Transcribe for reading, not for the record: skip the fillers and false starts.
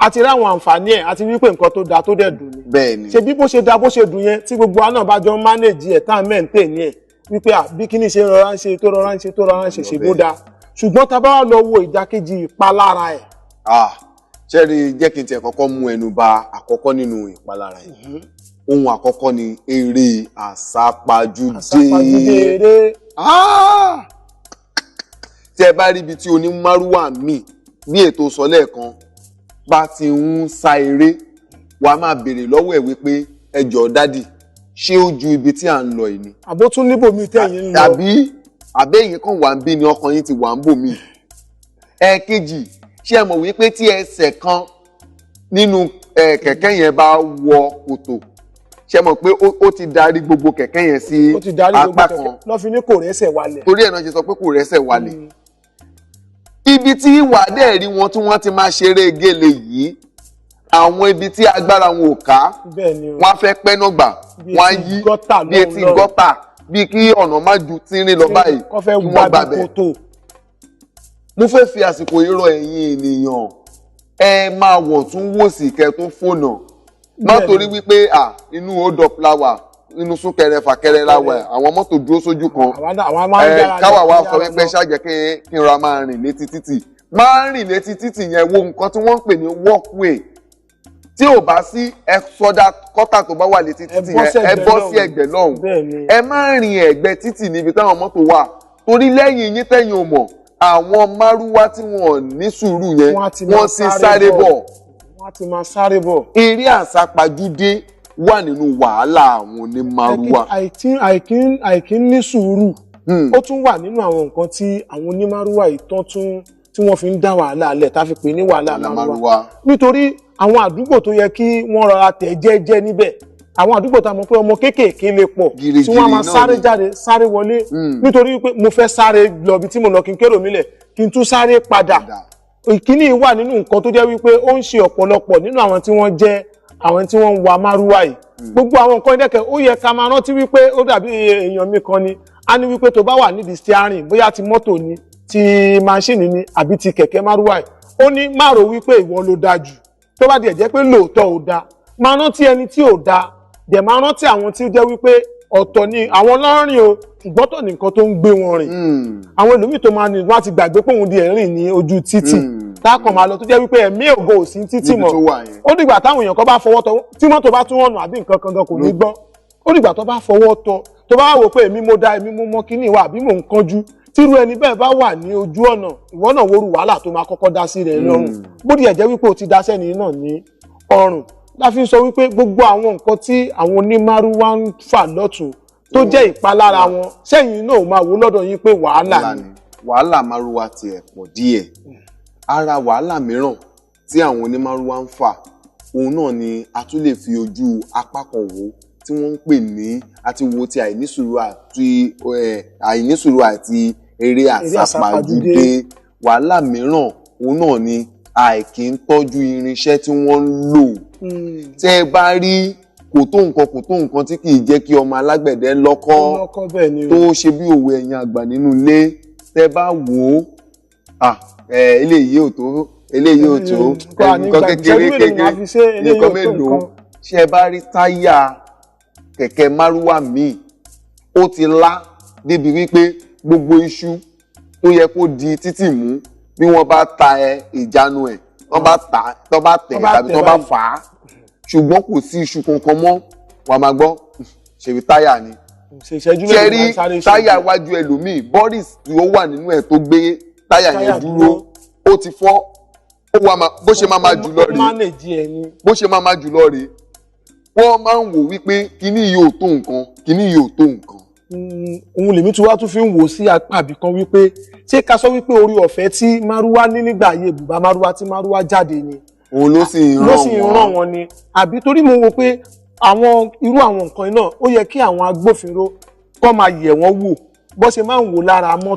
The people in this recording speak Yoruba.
àti rí àwọn àǹfààní ẹ̀ àti wípé nǹkan tó dáa tó dẹ̀ dùn ni. bẹ́ẹ̀ni. ṣe bí bó ṣe dáa bó ṣe dùn yẹn tí gbogbo àná bá jọ manage ẹ̀ tá à ń maintain ẹ̀ wípé bí kíní ṣe rọra ń ṣe tó rọra ń ṣe tó rọra ń ṣe ṣègbó dáa ṣùgbọ́n tá a bá lọ wo ìdákejì ìpalára ẹ̀. ṣẹ́rí jẹ́ kí n tiẹ̀ kọ́kọ́ mú ẹnu bà àkọ́kọ́ nínú ìpalára yìí. Ohun àkọ́kọ́ ni eré àsápajúdé. àsápajúdé eré. Tí ẹ bá rí ibi tí onímárúwà míì bí ètò sọ lẹ́ẹ̀kan bá ti ń sa eré wàá máa béèrè lọ́wọ́ ẹ̀ wípé ẹ jọ̀ọ́ dádì ṣé ó ju ibi tí à ń lọ yìí ni. àbó tún níbòmí tẹ̀yìn ń lọ. àbẹ́yìn kan wà ń bí ni ọkàn yín ti wà ń bò mí. ẹ̀ẹ̀kejì ṣé ẹ mọ̀ wípé tí ẹsẹ̀ kan nínú kẹ̀kẹ́ yẹn bá wọ kòtò ṣé mọ̀ pé ó ti darí gbogbo kẹ̀kẹ́ yẹn sí apá kan. lọ́ fi ní kò rẹ́sẹ̀ wálẹ̀. torí ẹ̀ náà ṣe sọ pé kò rẹ́sẹ̀ wálẹ̀. Ibi tí ìwà dẹ̀ rí wọn tí wọ́n ti máa ṣeré gèlè yìí àwọn ibi tí agbára wọn ò ká wọ́n á fẹ́ pẹ́nà gbà wọ́n á yí bí etí gọ́tà bí kí ọ̀nà má ju tínrín lọ báyìí kí wọ́n gbà bẹ̀. Mo fẹ́ fi àsìkò yìí rọ̀ ẹ̀yin ènìyàn ẹ máa wọ̀ tún wò sí kẹ́ tó fònà má torí wípé inú odò flower nínú súnkẹrẹ fàkẹrẹ láwẹ àwọn mọ́tò dúró sójú kan káwa wá sọ wípé ṣáàjẹ́ kí n ra máa rìn létí títì máa rìn létí títì yẹn wo nǹkan tí wọ́n ń pè ní walkway tí ò bá sí ẹ̀sọ́dá kọ́tà tó bá wà létí títì yẹn ẹ bọ́ sí ẹ̀gbẹ́ lọ́hùn ẹ má rìn ẹ̀gbẹ́ títì níbi táwọn mọ́tò wà torí lẹ́yìn yín tẹ̀yìn ò mọ̀ àwọn márúwá tí wọn ní sùúrù yẹn wọ́n ti sáré bọ̀. wọ́n ti máa sáré bọ̀. Eré àsápajúdé wà nínú wàhálà àwọn onímárúwá. àìkí ní sùúrù ó tún wà nínú àwọn nǹkan tí àwọn onímárúwá ìtàn tí wọ́n fi ń dá wàhálà alẹ̀ tá a fi pè ní wàhálà márúwá nítorí àwọn àdúgbò tó yẹ kí wọ́n rọra tẹ̀ jẹ́jẹ́ níbẹ̀ àwọn àdúgbò tá a mọ̀ pé ọmọ kéékèèké lè pọ̀ tí wọ́n máa sáré jáde sáré wọlé nítorí pé mo fẹ́ sáré lọ bí tí mo lọ kí n kérò mi lẹ̀ kí n tún sáré padà ìkíní wà nínú nǹkan tó jẹ́ wípé ó ń ṣe ọ̀pọ̀lọpọ̀ nínú àwọn tí wọ́n jẹ́ àwọn tí wọ́n ń wa márúwá yìí gbogbo àwọn nǹkan ìdẹ́kẹ̀ ó yẹ ká máa rántí wípé ó dàbí èèyàn mi kan ni a ní wípé tó bá wà nídìí steering bóyá ti mọ́tò ni ti máṣíìnì ni àbí ti kẹ̀kẹ́ márúwá yìí ó ní má rò wípé ìwọ ló dáa jù tó bá dẹ̀ jẹ́ pé lóòótọ́ ò dáa máa rántí ẹni tí ò dáa dẹ̀ máa rántí àwọn tí ó jẹ́ wípé ọ̀tọ̀ ni àwọn lọ́rìn o ṣùgbọ́n tó ní nǹkan tó ń gbé wọn rìn àwọn ẹlòmíì tó máa ní wọ́n ti gbàgbé pé òun di ẹ̀rìn ní ojú títì táàkàn máa lọ tó jẹ́ wípé ẹ̀mí ògo ò sí títì mọ́ ó dìgbà táwọn èèyàn kan bá fọwọ́ tọ tí mọ́tò bá tún wọ̀nà àbí nǹkan kan gan kò ní gbọ́ ó dìgbà tó bá fọwọ́ tọ tó bá wò pé èmi mo da èmi mo mọ kíní ìwà àbí mò ń kánjú tírú ẹni bẹ́ẹ̀ bá wà ní ojú ọ̀nà ìwọ náà wóoru wàhálà tó máa kọ́kọ́ dá sí rẹ̀ lọ́rùn bó di ẹ̀jẹ̀ wípé o ti dá sẹ́ni náà ní ọrùn láfi sọ wípé gbogbo àwọn nǹkan tí àwọn onímárúwá ń fà lọ́tùn tó jẹ́ ìpalára wọn sẹ́yìn náà máa wò lọ́dọ̀ yín pé wàhálà ni. wàhálà márúwá tiẹ̀ pọ̀ díẹ̀ ara wàhálà mìíràn tí àwọn onímárúwá ń fà òun náà ni a tún lè fi ojú apá kan wò tí wọ́n ń pè ní àti wo ti àìnísùúrù àti eré àsápajúdé wàhálà mìíràn òun náà ni àìkí ń tọ́jú irinṣẹ́ tí wọ́n ń lò tẹ́ ẹ bá rí kò tó nǹkan tí kì í jẹ́ kí ọmọ alágbẹ̀dẹ lọ́kọ́ tó ṣe bí òwe ẹ̀yin àgbà nínú ilé tẹ́ bá wò ó eléyìí ò tó nǹkan kékeré nǹkan mélòó ṣé ẹ bá rí táyà kẹ̀kẹ́ márúwá míì ó ti lá débi wípé gbogbo iṣu tó yẹ kó di títì mú bí wọ́n bá ta ìjánu ẹ̀ wọ́n bá tẹ̀ tàbí wọ́n bá fà á ṣùgbọ́n kò sí iṣu kankan mọ́ wà máa gbọ́ ṣèbí táyà ni ṣẹ́rí táyà iwájú ẹlòmíì Boris tí ó wà nínú ẹ̀ tó gbé táyà yẹn dúró ó ti fọ́ bó ṣe máa jù lọ rèé bó ṣe máa jù lọ rèé wọ́n máa ń wò wípé kíní yìí ò tó nǹkan kíní yìí ò tó nǹkan. òun lèmi tí wàá tún fi ń wò sí apá àbí kan wípé ṣé ká sọ wípé orí ọ̀fẹ́ tí márúwá ní nígbà ayé bùbá márúwá tí márúwá jáde ni òun ló sì ń ràn wọ́n ni àbí torí mo wò pé irú àwọn nǹkan náà ó yẹ kí àwọn agbófinró kọ́ máa yẹ̀ wọ́n wò bó ṣe máa ń wò lára mọ́tò